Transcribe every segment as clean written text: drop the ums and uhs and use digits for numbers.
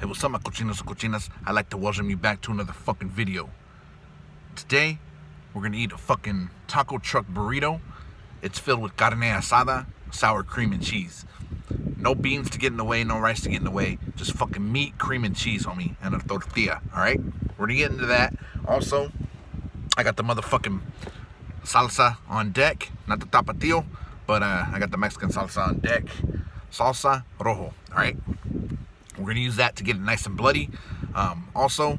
what's up, my cochinos and cochinas? I'd like to welcome you back to another fucking video. Today, we're gonna eat a fucking taco truck burrito. It's filled with carne asada, sour cream and cheese. No beans to get in the way, no rice to get in the way. Just fucking meat, cream, and cheese, homie, and a tortilla, alright? We're gonna get into that. Also, I got the motherfucking salsa on deck. Not the tapatio, but I got the Mexican salsa on deck. Salsa rojo, alright? We're gonna use that to get it nice and bloody. Also,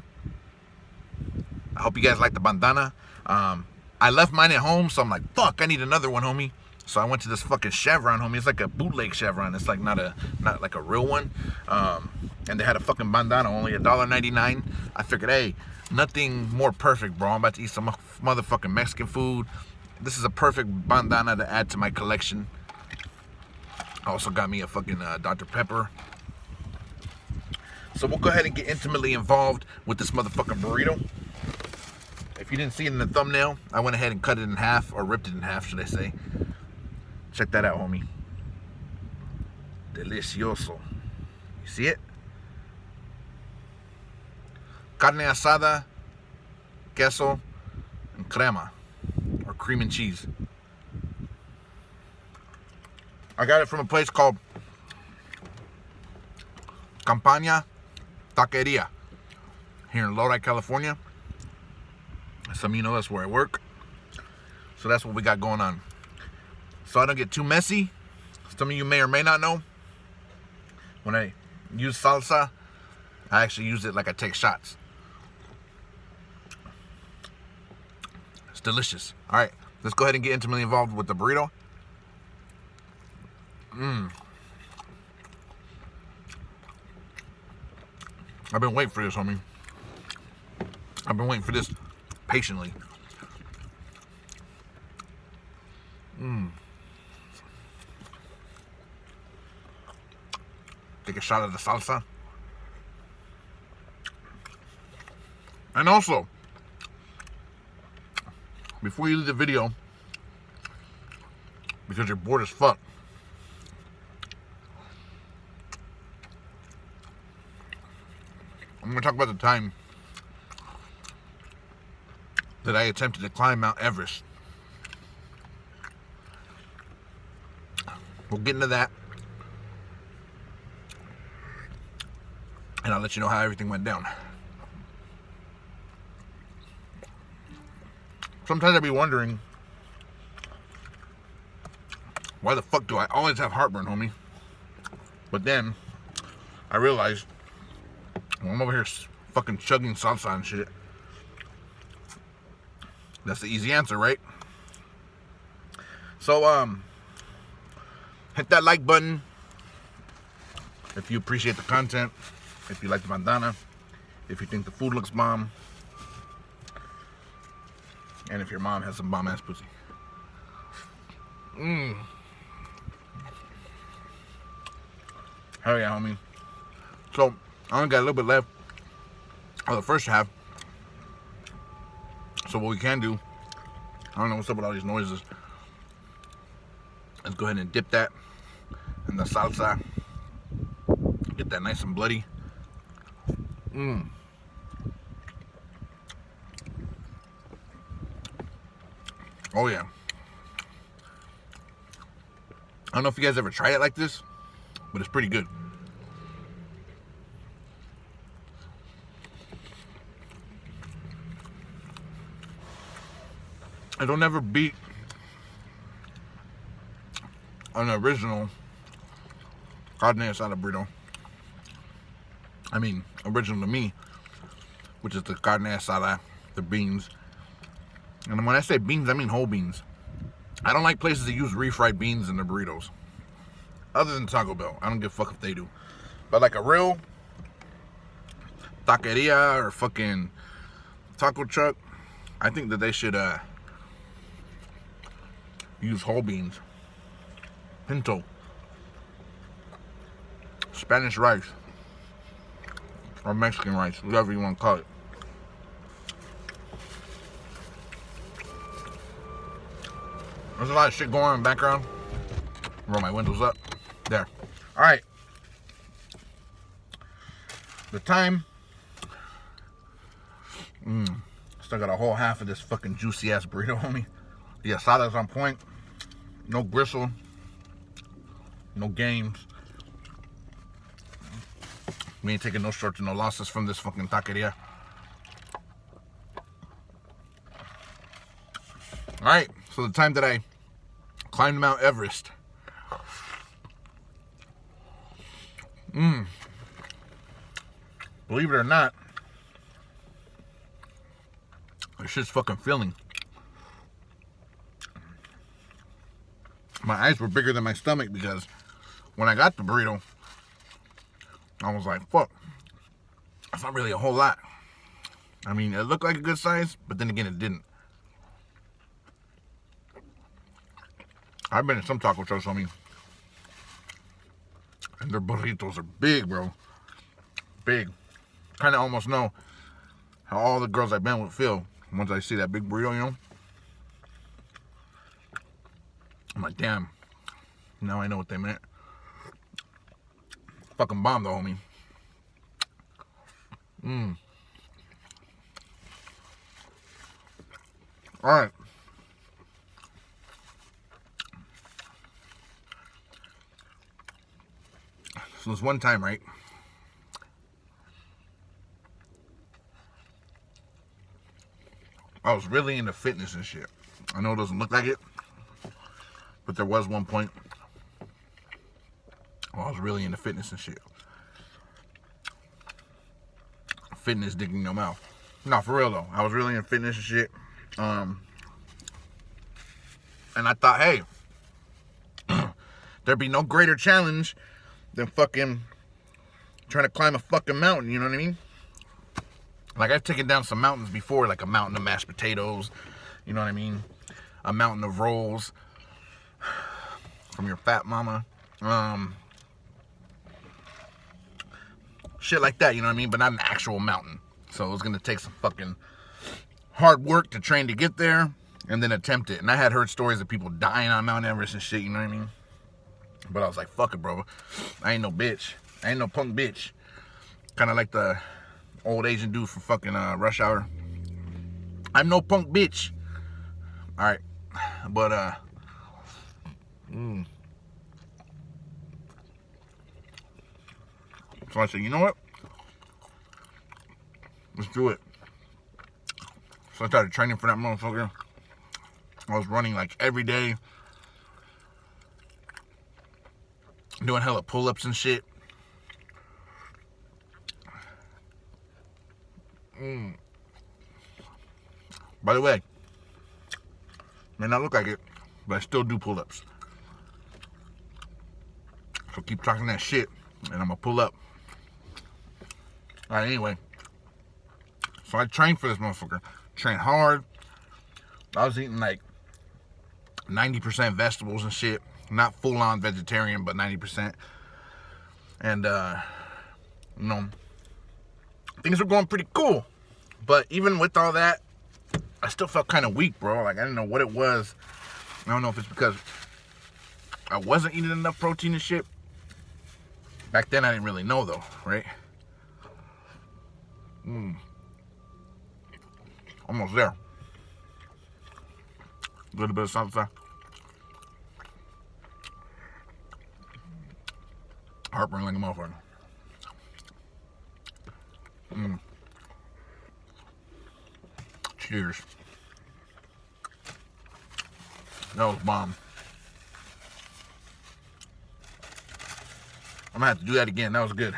I hope you guys like the bandana. I left mine at home, so I'm like, fuck, I need another one, homie. So I went to this fucking chevron, homie. It's like a bootleg chevron. It's like not like a real one. And they had a fucking bandana, only $1.99. I figured, hey, nothing more perfect, bro. I'm about to eat some motherfucking Mexican food. This is a perfect bandana to add to my collection. I also got me a fucking Dr. Pepper. So we'll go ahead and get intimately involved with this motherfucking burrito. If you didn't see it in the thumbnail, I went ahead and cut it in half, or ripped it in half, should I say. Check that out, homie. Delicioso. You see it? Carne asada, queso, and crema, or cream and cheese. I got it from a place called Campana Taqueria here in Lodi, California. Some of you know that's where I work. So that's what we got going on. So I don't get too messy. Some of you may or may not know, when I use salsa, I actually use it like I take shots. It's delicious. All right, let's go ahead and get intimately involved with the burrito. I've been waiting for this, homie. I've been waiting for this patiently. Take a shot of the salsa. And also, before you leave the video, because you're bored as fuck, I'm going to talk about the time that I attempted to climb Mount Everest. We'll get into that, and I'll let you know how everything went down. Sometimes I'd be wondering, why the fuck do I always have heartburn, homie? But then I realized, when I'm over here fucking chugging salsa and shit, that's the easy answer, right? So, hit that like button if you appreciate the content, if you like the bandana, if you think the food looks bomb, and if your mom has some bomb-ass pussy. Hell yeah, homie. So, I only got a little bit left of the first half. So what we can do, I don't know what's up with all these noises. Let's go ahead and dip that in the salsa. Get that nice and bloody. Oh yeah. I don't know if you guys ever tried it like this, but it's pretty good. It'll never beat an original carne asada burrito. I mean, original to me, which is the carne asada, the beans. And when I say beans, I mean whole beans. I don't like places that use refried beans in their burritos. Other than Taco Bell. I don't give a fuck if they do. But like a real taqueria or fucking taco truck, I think that they should use whole beans, pinto, Spanish rice, or Mexican rice, whatever you want to call it. There's a lot of shit going on in the background. Roll my windows up. There. All right. The time. Still got a whole half of this fucking juicy ass burrito, homie. The asada's on point. No gristle. No games. We ain't taking no shorts and no losses from this fucking taqueria. Alright, so the time that I climbed Mount Everest. Believe it or not, this shit's fucking filling. My eyes were bigger than my stomach because when I got the burrito, I was like, fuck, that's not really a whole lot. I mean, it looked like a good size, but then again, it didn't. I've been in some taco trucks, homie, and their burritos are big, bro. Big. Kind of almost know how all the girls I've been with feel once I see that big burrito, you know? I'm like, damn. Now I know what they meant. Fucking bomb though, homie. Alright. So this one time, right? I was really into fitness and shit. I know it doesn't look like it, but there was one point where I was really into fitness and shit. Fitness digging your mouth. No, for real though. I was really into fitness and shit. And I thought, hey, there'd be no greater challenge than fucking trying to climb a fucking mountain, you know what I mean? Like, I've taken down some mountains before, like a mountain of mashed potatoes, you know what I mean? A mountain of rolls from your fat mama. Shit like that, you know what I mean? But not an actual mountain. So it was going to take some fucking hard work to train to get there and then attempt it. And I had heard stories of people dying on Mount Everest and shit, you know what I mean? But I was like, fuck it, bro. I ain't no bitch. I ain't no punk bitch. Kind of like the old Asian dude from fucking Rush Hour. I'm no punk bitch. Alright. But, So I said, you know what? Let's do it. So I started training for that motherfucker. I was running like every day. Doing hella pull-ups and shit. By the way, may not look like it, but I still do pull-ups. So keep talking that shit, and I'm gonna pull up. Alright, anyway. So I trained for this motherfucker. Trained hard. I was eating like 90% vegetables and shit. Not full-on vegetarian, but 90%. And, you know, things were going pretty cool. But even with all that, I still felt kind of weak, bro. Like, I didn't know what it was. I don't know if it's because I wasn't eating enough protein and shit. Back then, I didn't really know, though, right? Almost there. A little bit of salsa. Heartburn like a motherfucker. Cheers. That was bomb. I'm gonna have to do that again. That was good.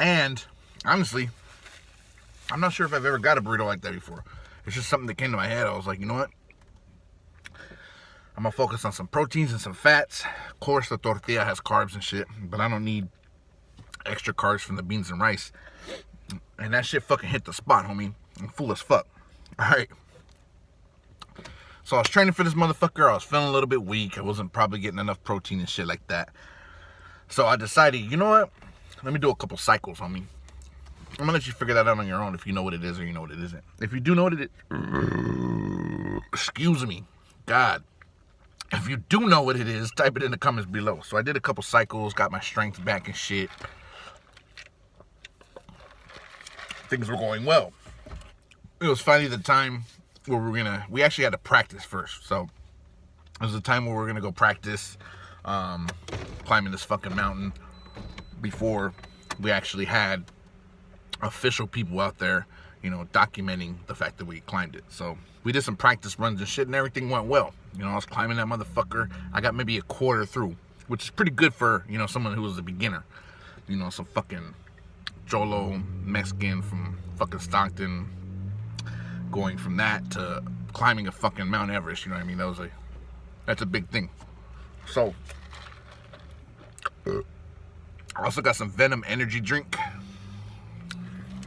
And honestly, I'm not sure if I've ever got a burrito like that before. It's just something that came to my head. I was like, you know what? I'm gonna focus on some proteins and some fats. Of course, the tortilla has carbs and shit, but I don't need extra carbs from the beans and rice. And that shit fucking hit the spot, homie. I'm full as fuck. Alright. So I was training for this motherfucker. I was feeling a little bit weak. I wasn't probably getting enough protein and shit like that. So I decided, you know what? Let me do a couple cycles, homie. I'm gonna let you figure that out on your own if you know what it is or you know what it isn't. If you do know what it is, excuse me. God. If you do know what it is, type it in the comments below. So I did a couple cycles, got my strength back and shit. Things were going well. It was finally the time where we actually had to practice first. So it was the time where we were gonna go practice climbing this fucking mountain before we actually had official people out there, you know, documenting the fact that we climbed it. So we did some practice runs and shit, and everything went well. You know, I was climbing that motherfucker. I got maybe a quarter through, which is pretty good for, you know, someone who was a beginner. You know, some fucking Cholo Mexican from fucking Stockton, going from that to climbing a fucking Mount Everest. You know what I mean? That's a big thing. So I also got some Venom energy drink.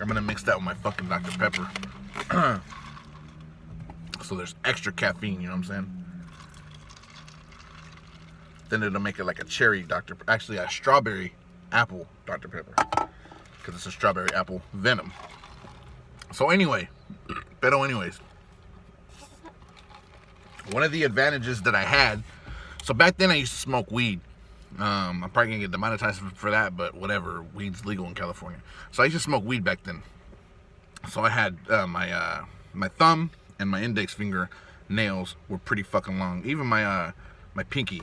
I'm gonna mix that with my fucking Dr. Pepper. So there's extra caffeine, you know what I'm saying? Then it'll make it like a cherry actually a strawberry apple Dr. Pepper. Because it's a strawberry apple Venom. So anyways, one of the advantages that I had, so back then I used to smoke weed. I'm probably gonna get demonetized for that, but whatever, weed's legal in California. So I used to smoke weed back then. So I had my thumb and my index finger nails were pretty fucking long, even my pinky.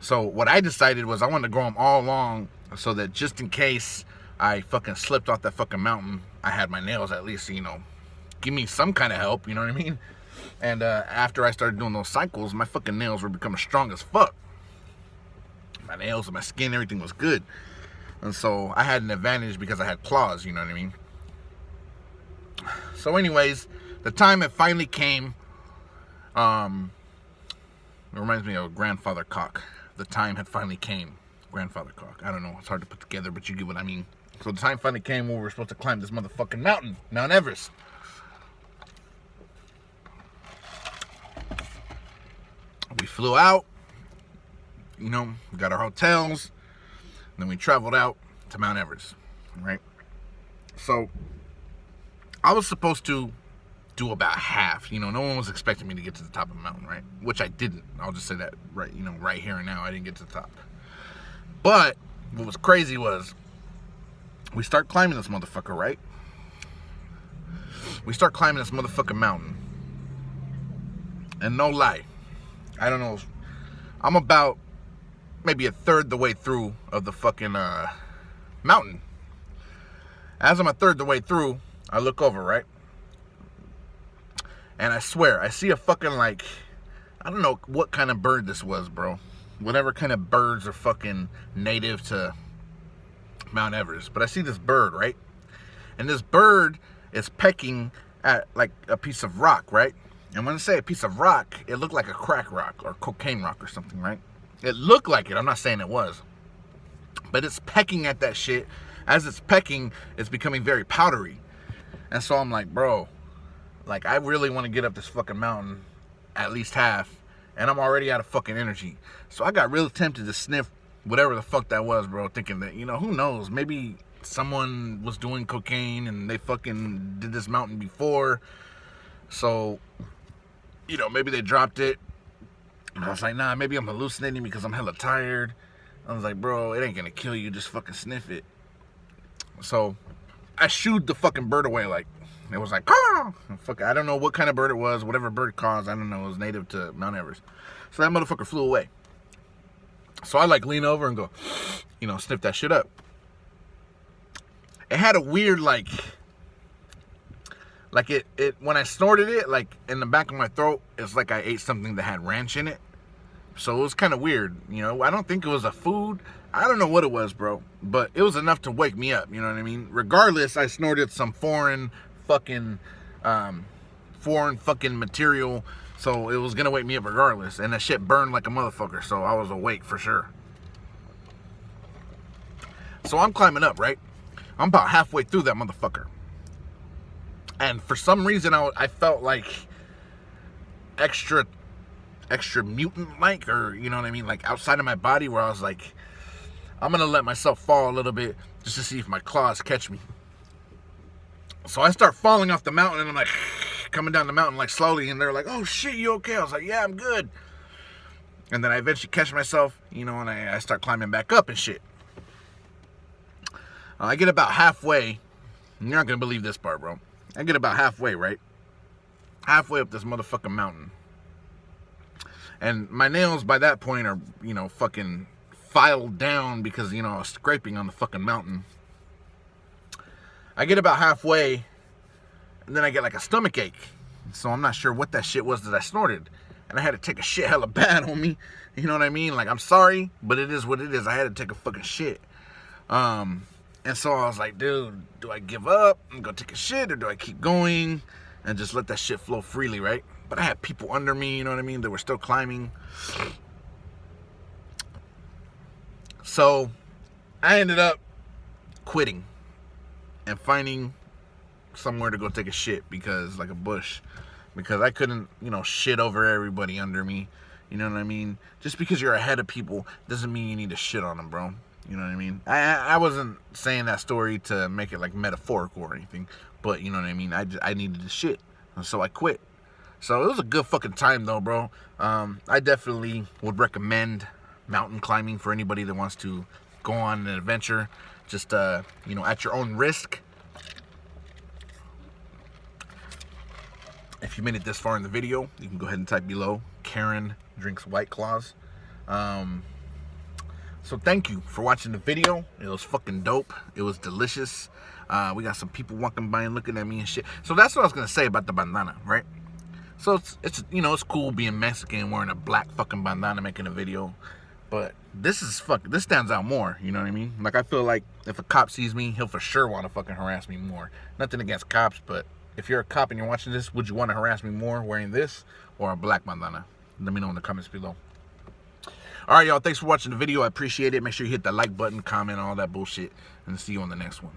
So what I decided was I wanted to grow them all long, so that just in case I fucking slipped off that fucking mountain, I had my nails at least, you know, give me some kind of help, you know what I mean? And after I started doing those cycles, my fucking nails were becoming strong as fuck. My nails and my skin, everything was good. And so I had an advantage because I had claws, you know what I mean? So anyways, the time it finally came, it reminds me of a grandfather cock. The time had finally came. Grandfather cock. I don't know, it's hard to put together, but you get what I mean. So the time finally came when we were supposed to climb this motherfucking mountain, Mount Everest. We flew out, you know, we got our hotels, and then we traveled out to Mount Everest, right? So I was supposed to do about half, you know, no one was expecting me to get to the top of the mountain, right? Which I didn't. I'll just say that right, you know, right here and now, I didn't get to the top. But what was crazy was we start climbing this motherfucker, right? We start climbing this motherfucking mountain. And no lie, I don't know, I'm about maybe a third the way through of the fucking mountain. As I'm a third the way through, I look over, right? And I swear, I see a fucking, like, I don't know what kind of bird this was, bro. Whatever kind of birds are fucking native to Mount Everest. But I see this bird, right? And this bird is pecking at, like, a piece of rock, right? And when I say a piece of rock, it looked like a crack rock or cocaine rock or something, right? It looked like it. I'm not saying it was. But it's pecking at that shit. As it's pecking, it's becoming very powdery. And so I'm like, bro, like, I really want to get up this fucking mountain, at least half, and I'm already out of fucking energy. So I got real tempted to sniff whatever the fuck that was, bro, thinking that, you know, who knows, maybe someone was doing cocaine and they fucking did this mountain before. So, you know, maybe they dropped it. And I was like, nah, maybe I'm hallucinating because I'm hella tired. I was like, bro, it ain't gonna kill you, just fucking sniff it. So I shooed the fucking bird away, like, it was like, ah! Fuck, I don't know what kind of bird it was, whatever bird it caused, I don't know, it was native to Mount Everest. So that motherfucker flew away. So I like lean over and go, you know, sniff that shit up. It had a weird, like it when I snorted it, like in the back of my throat, it's like I ate something that had ranch in it. So it was kind of weird, you know. I don't think it was a food. I don't know what it was, bro. But it was enough to wake me up, you know what I mean? Regardless, I snorted some foreign fucking material. So it was gonna wake me up regardless. And that shit burned like a motherfucker. So I was awake for sure. So I'm climbing up, right? I'm about halfway through that motherfucker. And for some reason, I felt like extra mutant-like, or, you know what I mean, like outside of my body, where I was like, I'm gonna let myself fall a little bit just to see if my claws catch me. So I start falling off the mountain, and I'm like coming down the mountain like slowly, and they're like, oh shit, you okay? I was like, yeah, I'm good. And then I eventually catch myself, you know, and I start climbing back up and shit. I get about halfway. You're not going to believe this part, bro. I get about halfway, right? Halfway up this motherfucking mountain. And my nails by that point are, you know, fucking filed down because, you know, I was scraping on the fucking mountain. I get about halfway, and then I get like a stomach ache. So I'm not sure what that shit was that I snorted. And I had to take a shit hella bad on me. You know what I mean? Like, I'm sorry, but it is what it is. I had to take a fucking shit. And so I was like, dude, do I give up and go take a shit, or do I keep going and just let that shit flow freely, right? But I had people under me, you know what I mean? They were still climbing. So I ended up quitting and finding somewhere to go take a shit, because like a bush, because I couldn't, you know, shit over everybody under me. You know what I mean? Just because you're ahead of people doesn't mean you need to shit on them, bro. You know what I mean? I wasn't saying that story to make it like metaphorical or anything, but you know what I mean? I needed to shit, and so I quit. So it was a good fucking time though, bro. I definitely would recommend mountain climbing for anybody that wants to go on an adventure, just you know, at your own risk. If you made it this far in the video, you can go ahead and type below, Karen drinks White Claws. So thank you for watching the video. It was fucking dope. It was delicious. We got some people walking by and looking at me and shit. So that's what I was gonna say about the bandana, right? So it's you know, it's cool being Mexican, wearing a black fucking bandana, making a video. But this stands out more, you know what I mean? Like, I feel like if a cop sees me, he'll for sure want to fucking harass me more. Nothing against cops, but if you're a cop and you're watching this, would you want to harass me more wearing this or a black bandana? Let me know in the comments below. All right, y'all. Thanks for watching the video. I appreciate it. Make sure you hit that like button, comment, all that bullshit, and see you on the next one.